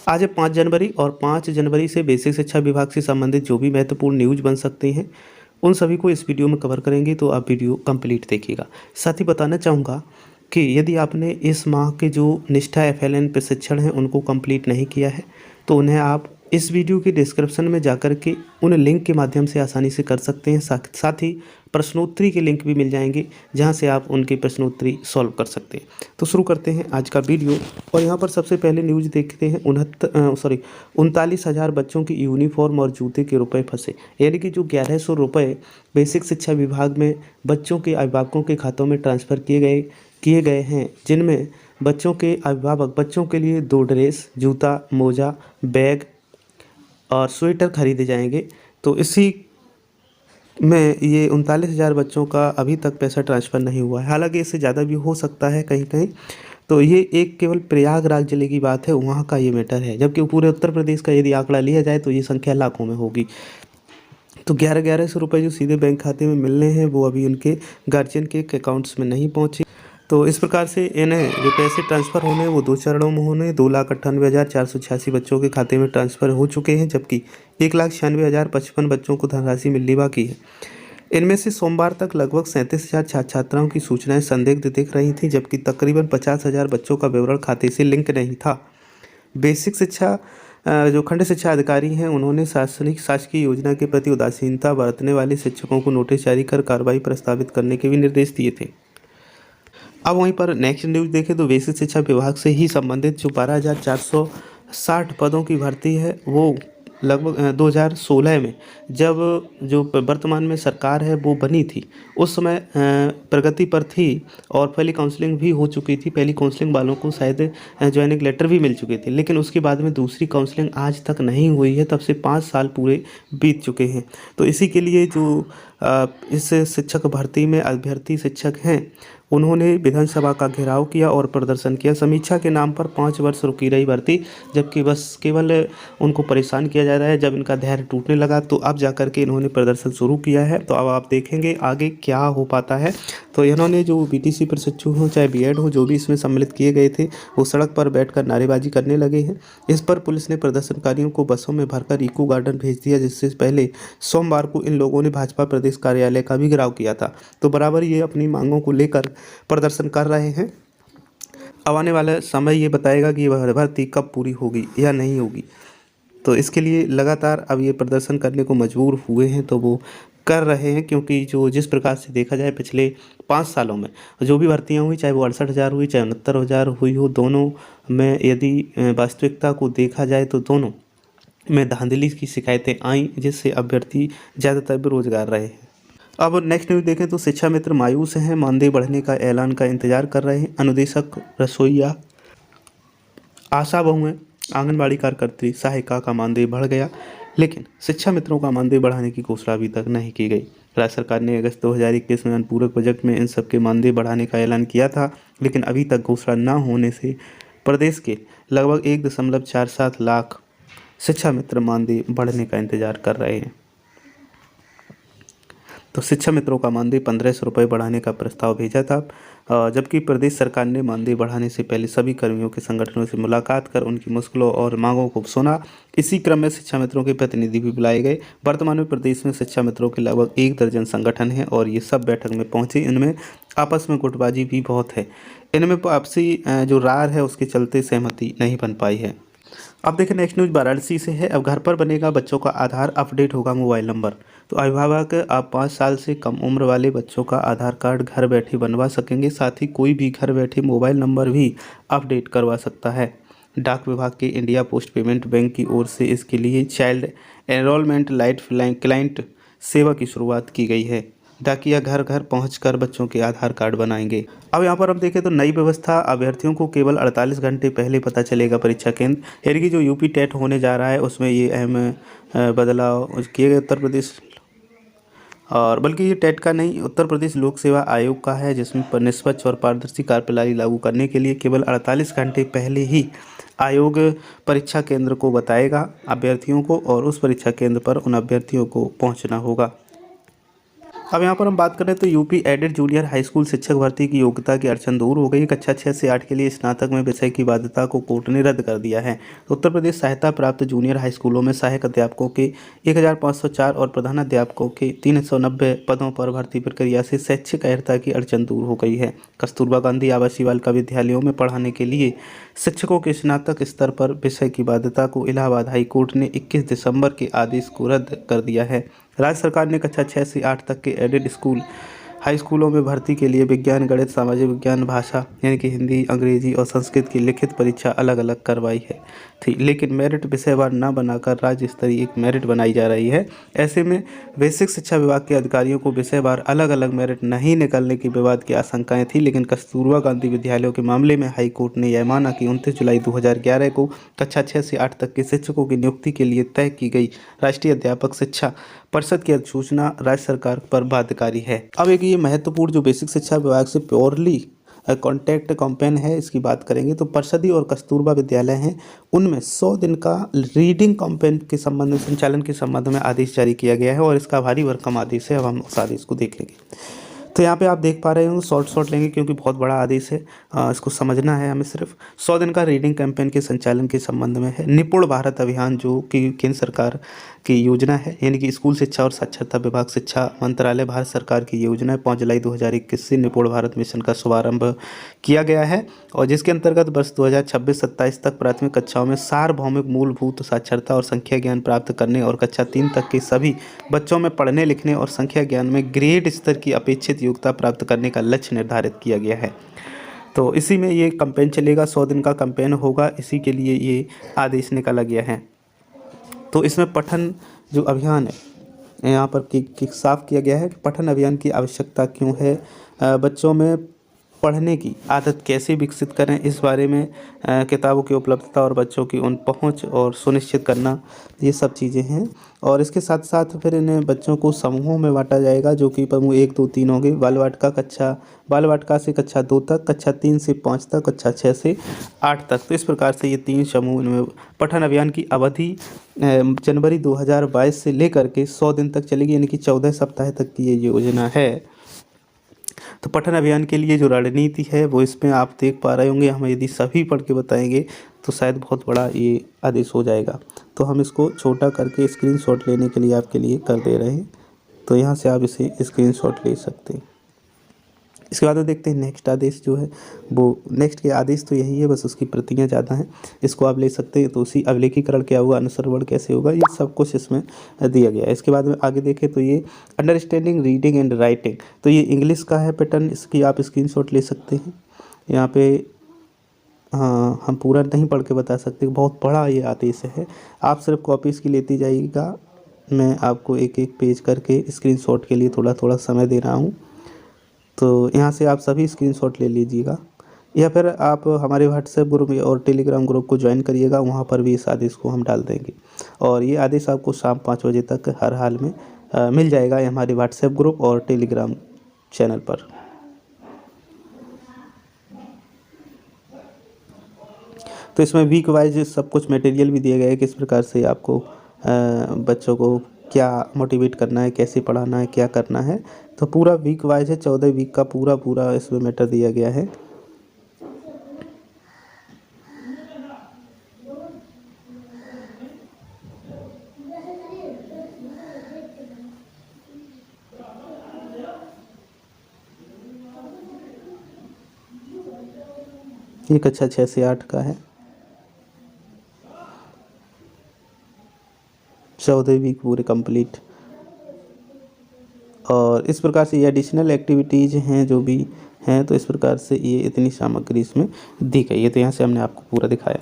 आज है 5 जनवरी और 5 जनवरी से बेसिक शिक्षा विभाग से संबंधित जो भी महत्वपूर्ण न्यूज बन सकते हैं उन सभी को इस वीडियो में कवर करेंगे, तो आप वीडियो कंप्लीट देखिएगा। साथ ही बताना चाहूँगा कि यदि आपने इस माह के जो निष्ठा एफएलएन प्रशिक्षण हैं उनको कंप्लीट नहीं किया है तो उन्हें आप इस वीडियो की डिस्क्रिप्शन में जाकर के उन लिंक के माध्यम से आसानी से कर सकते हैं। साथ ही प्रश्नोत्तरी के लिंक भी मिल जाएंगे जहां से आप उनकी प्रश्नोत्तरी सॉल्व कर सकते हैं। तो शुरू करते हैं आज का वीडियो और यहां पर सबसे पहले न्यूज देखते हैं। 39,000 बच्चों की यूनिफॉर्म और जूते के रुपए फंसे, यानी कि जो 1100 रुपये बेसिक शिक्षा विभाग में बच्चों के अभिभावकों के खातों में ट्रांसफ़र किए गए हैं, जिनमें बच्चों के अभिभावक बच्चों के लिए 2 ड्रेस, जूता, मोजा, बैग और स्वेटर खरीदे जाएंगे। तो इसी में ये 39,000 बच्चों का अभी तक पैसा ट्रांसफ़र नहीं हुआ है। हालांकि इससे ज़्यादा भी हो सकता है कहीं कहीं। तो ये एक केवल प्रयागराज जिले की बात है, वहाँ का ये मैटर है, जबकि पूरे उत्तर प्रदेश का यदि आंकड़ा लिया जाए तो ये संख्या लाखों में होगी। तो 1100 रुपये जो सीधे बैंक खाते में मिलने हैं वो अभी उनके गार्जियन के अकाउंट्स में नहीं पहुँचे। तो इस प्रकार से इन्हें जो पैसे ट्रांसफ़र होने हैं वो 2 चरणों में होने। 2,98,486 बच्चों के खाते में ट्रांसफ़र हो चुके हैं, जबकि 1,96,055 बच्चों को धनराशि मिलनी बाकी है। इनमें से सोमवार तक लगभग 37,000 छात्र छात्राओं की सूचनाएं संदिग्ध दिख रही थीं, जबकि तकरीबन 50,000 बच्चों का विवरण खाते से लिंक नहीं था। बेसिक शिक्षा जो खंड शिक्षा अधिकारी हैं उन्होंने शासकीय योजना के प्रति उदासीनता बरतने वाले शिक्षकों को नोटिस जारी कर कार्रवाई प्रस्तावित करने के भी निर्देश दिए थे। अब वहीं पर नेक्स्ट न्यूज देखें तो बेसिक शिक्षा विभाग से ही संबंधित जो 12,460 पदों की भर्ती है वो लगभग 2016 में, जब जो वर्तमान में सरकार है वो बनी थी, उस समय प्रगति पर थी और पहली काउंसलिंग भी हो चुकी थी। पहली काउंसलिंग वालों को शायद ज्वाइनिंग लेटर भी मिल चुके थे, लेकिन उसके बाद में दूसरी काउंसलिंग आज तक नहीं हुई है। तब से 5 साल पूरे बीत चुके हैं। तो इसी के लिए जो इस शिक्षक भर्ती में अभ्यर्थी शिक्षक हैं उन्होंने विधानसभा का घेराव किया और प्रदर्शन किया। समीक्षा के नाम पर 5 वर्ष रुकी रही भर्ती, जबकि बस केवल उनको परेशान किया जा रहा है। जब इनका धैर्य टूटने लगा तो अब जाकर के इन्होंने प्रदर्शन शुरू किया है। तो अब आप देखेंगे आगे क्या हो पाता है। तो इन्होंने जो बीटीसी प्रशिक्षु हो चाहे बीएड हो, जो भी इसमें सम्मिलित किए गए थे वो सड़क पर बैठकर नारेबाजी करने लगे हैं। इस पर पुलिस ने प्रदर्शनकारियों को बसों में भरकर इको गार्डन भेज दिया, जिससे पहले सोमवार को इन लोगों ने भाजपा प्रदेश कार्यालय का भी घेराव किया था। तो बराबर ये अपनी मांगों को लेकर प्रदर्शन कर रहे हैं। अब आने वाला समय ये बताएगा कि वह भर्ती कब पूरी होगी या नहीं होगी। तो इसके लिए लगातार अब ये प्रदर्शन करने को मजबूर हुए हैं, तो वो कर रहे हैं, क्योंकि जो जिस प्रकार से देखा जाए पिछले 5 सालों में जो भी भर्तियां हुई, चाहे वो 68,000 हुई चाहे 69,000 हुई हो, दोनों में यदि वास्तविकता को देखा जाए तो दोनों में धांधली की शिकायतें आई, जिससे अभ्यर्थी ज़्यादातर बेरोजगार रहे हैं। अब नेक्स्ट न्यूज़ देखें तो शिक्षा मित्र मायूस हैं, मानदेय बढ़ने का ऐलान का इंतजार कर रहे हैं। अनुदेशक रसोइया, आशा बहुएं, आंगनबाड़ी कार्यकर्त्री, सहायिका का मानदेय बढ़ गया, लेकिन शिक्षा मित्रों का मानदेय बढ़ाने की घोषणा अभी तक नहीं की गई। राज्य सरकार ने अगस्त 2021 में अनुपूरक बजट में इन सबके मानदेय बढ़ाने का ऐलान किया था, लेकिन अभी तक घोषणा न होने से प्रदेश के लगभग 1.47 लाख शिक्षा मित्र मानदेय बढ़ने का इंतजार कर रहे हैं। तो शिक्षा मित्रों का मानदेय 1,500 रुपये बढ़ाने का प्रस्ताव भेजा था, जबकि प्रदेश सरकार ने मानदेय बढ़ाने से पहले सभी कर्मियों के संगठनों से मुलाकात कर उनकी मुश्किलों और मांगों को सुना। इसी क्रम में शिक्षा मित्रों के प्रतिनिधि भी बुलाए गए। वर्तमान में प्रदेश में शिक्षा मित्रों के लगभग 1 दर्जन संगठन हैं और ये सब बैठक में पहुंचे। इनमें आपस में गुटबाजी भी बहुत है। इनमें आपसी जो रार है उसके चलते सहमति नहीं बन पाई है। अब देखें नेक्स्ट न्यूज़ वाराणसी से है। अब घर पर बनेगा बच्चों का आधार, अपडेट होगा मोबाइल नंबर। तो अभिभावक अब 5 साल से कम उम्र वाले बच्चों का आधार कार्ड घर बैठे बनवा सकेंगे। साथ ही कोई भी घर बैठे मोबाइल नंबर भी अपडेट करवा सकता है। डाक विभाग के इंडिया पोस्ट पेमेंट बैंक की ओर से इसके लिए चाइल्ड एनरोलमेंट लाइट क्लाइंट सेवा की शुरुआत की गई है। डाकिया घर घर पहुंचकर बच्चों के आधार कार्ड बनाएंगे। अब यहाँ पर हम देखें तो नई व्यवस्था, अभ्यर्थियों को केवल 48 घंटे पहले पता चलेगा परीक्षा केंद्र, यानी कि जो यूपी टेट होने जा रहा है उसमें ये अहम बदलाव किए गए उत्तर प्रदेश, और बल्कि ये टेट का नहीं, उत्तर प्रदेश लोक सेवा आयोग का है, जिसमें निष्पक्ष और पारदर्शी कार्यप्रणाली लागू करने के लिए केवल 48 घंटे पहले ही आयोग परीक्षा केंद्र को बताएगा अभ्यर्थियों को, और उस परीक्षा केंद्र पर उन अभ्यर्थियों को पहुँचना होगा। अब यहाँ पर हम बात करें तो UP aided junior high school शिक्षक भर्ती की योग्यता की अड़चन दूर हो गई। कक्षा 6 से 8 के लिए स्नातक में विषय की बाध्यता को कोर्ट ने रद्द कर दिया है। तो उत्तर प्रदेश सहायता प्राप्त जूनियर हाई स्कूलों में सहायक अध्यापकों के 1504 और प्रधानाध्यापकों के 390 पदों पर भर्ती प्रक्रिया से शैक्षिक अर्हता की अड़चन दूर हो गई है। कस्तूरबा गांधी आवासीय बालिका विद्यालयों में पढ़ाने के लिए शिक्षकों के स्नातक स्तर पर विषय की बाध्यता को इलाहाबाद हाई कोर्ट ने 21 दिसंबर के आदेश को रद्द कर दिया है। राज्य सरकार ने कक्षा 6 से 8 तक के एडेड स्कूल हाई स्कूलों में भर्ती के लिए विज्ञान, गणित, सामाजिक विज्ञान, भाषा यानी कि हिंदी, अंग्रेजी और संस्कृत की लिखित परीक्षा अलग अलग करवाई है थी, लेकिन मेरिट विषयवार न बनाकर राज्य स्तरीय एक मेरिट बनाई जा रही है। ऐसे में बेसिक शिक्षा विभाग के अधिकारियों को विषयवार अलग अलग मेरिट नहीं निकलने की विवाद की आशंकाएं थी, लेकिन कस्तूरबा गांधी विद्यालयों के मामले में हाई कोर्ट ने यह माना कि 29 जुलाई 2011 को कक्षा 6 से 8 तक के शिक्षकों की नियुक्ति के लिए तय की गई राष्ट्रीय अध्यापक शिक्षा परिषद की अधिसूचना राज्य सरकार पर बाध्यकारी है। अब एक ये महत्वपूर्ण जो बेसिक शिक्षा विभाग से प्योरली कॉन्टैक्ट कैंपेन है, इसकी बात करेंगे तो परिषदी और कस्तूरबा विद्यालय हैं, उनमें 100 दिन का रीडिंग कैंपेन के संबंध में संचालन के संबंध में आदेश जारी किया गया है और इसका भारी भरकम आदेश है। अब हम उस आदेश को देख लेंगे। तो यहाँ पे आप देख पा रहे हो, शॉर्ट लेंगे क्योंकि बहुत बड़ा आदेश है, इसको समझना है हमें। सिर्फ 100 दिन का रीडिंग कैंपेन के संचालन के संबंध में है। निपुण भारत अभियान जो कि केंद्र सरकार की योजना है, यानी कि स्कूल शिक्षा और साक्षरता विभाग, शिक्षा मंत्रालय, भारत सरकार की योजना है। 5 जुलाई 2021 से निपुण भारत मिशन का शुभारंभ किया गया है और जिसके अंतर्गत वर्ष 2026-27 तक प्राथमिक कक्षाओं में सार्वभौमिक मूलभूत साक्षरता और संख्या ज्ञान प्राप्त करने और कक्षा 3 तक के सभी बच्चों में पढ़ने लिखने और संख्या ज्ञान में ग्रेड स्तर की अपेक्षित योग्यता प्राप्त करने का लक्ष्य निर्धारित किया गया है। तो इसी में ये कैंपेन चलेगा, 100 दिन का कैंपेन होगा, इसी के लिए ये आदेश निकाला गया है। तो इसमें पठन जो अभियान है यहाँ पर साफ किया गया है कि पठन अभियान की आवश्यकता क्यों है, बच्चों में पढ़ने की आदत कैसे विकसित करें, इस बारे में किताबों की उपलब्धता और बच्चों की उन पहुंच और सुनिश्चित करना, ये सब चीज़ें हैं। और इसके साथ साथ फिर इन्हें बच्चों को समूहों में बांटा जाएगा, जो कि समूह 1, 2, 3 होंगे। बाल वाटिका से कक्षा 2 तक, कक्षा 3 से 5 तक, कक्षा 6 से 8 तक। तो इस प्रकार से ये 3 समूह इनमें पठन अभियान की अवधि जनवरी 2022 से लेकर के 100 दिन तक चलेगी, यानी कि 14 सप्ताह तक की ये योजना है। तो पठन अभियान के लिए जो रणनीति है वो इसमें आप देख पा रहे होंगे। हम यदि सभी पढ़ के बताएंगे तो शायद बहुत बड़ा ये आदेश हो जाएगा, तो हम इसको छोटा करके स्क्रीनशॉट लेने के लिए आपके लिए कर दे रहे हैं। तो यहाँ से आप इसे स्क्रीनशॉट ले सकते हैं। इसके बाद में देखते हैं नेक्स्ट आदेश जो है वो, नेक्स्ट के आदेश तो यही है, बस उसकी प्रतियाँ ज़्यादा हैं, इसको आप ले सकते हैं। तो उसी अभिलेखीकरण क्या होगा, अनुसरण कैसे होगा, ये सब कुछ इसमें दिया गया है। इसके बाद में आगे देखें तो ये अंडरस्टैंडिंग रीडिंग एंड राइटिंग, तो ये इंग्लिश का है पैटर्न, इसकी आप स्क्रीनशॉट ले सकते हैं। यहाँ पे हाँ, हम पूरा नहीं पढ़ के बता सकते, बहुत बड़ा ये आदेश है। आप सिर्फ कॉपी इसकी लेती जाइएगा, मैं आपको एक एक पेज करके स्क्रीनशॉट के लिए थोड़ा थोड़ा समय दे रहा हूँ। तो यहाँ से आप सभी स्क्रीनशॉट ले लीजिएगा, या फिर आप हमारे व्हाट्सएप ग्रुप और टेलीग्राम ग्रुप को ज्वाइन करिएगा, वहाँ पर भी इस आदेश को हम डाल देंगे। और ये आदेश आपको शाम 5 बजे तक हर हाल में मिल जाएगा हमारे व्हाट्सएप ग्रुप और टेलीग्राम चैनल पर। तो इसमें वीक वाइज सब कुछ मटेरियल भी दिया गया है, किस प्रकार से आपको बच्चों को क्या मोटिवेट करना है, कैसे पढ़ाना है, क्या करना है। तो पूरा वीक वाइज है, 14 वीक का पूरा इसमें मैटर दिया गया है। ये कक्षा 6 से 8 का है, 14 वीक पूरे कंप्लीट। और इस प्रकार से ये एडिशनल एक्टिविटीज़ हैं जो भी हैं, तो इस प्रकार से ये इतनी सामग्री इसमें दी गई है। तो यहाँ से हमने आपको पूरा दिखाया।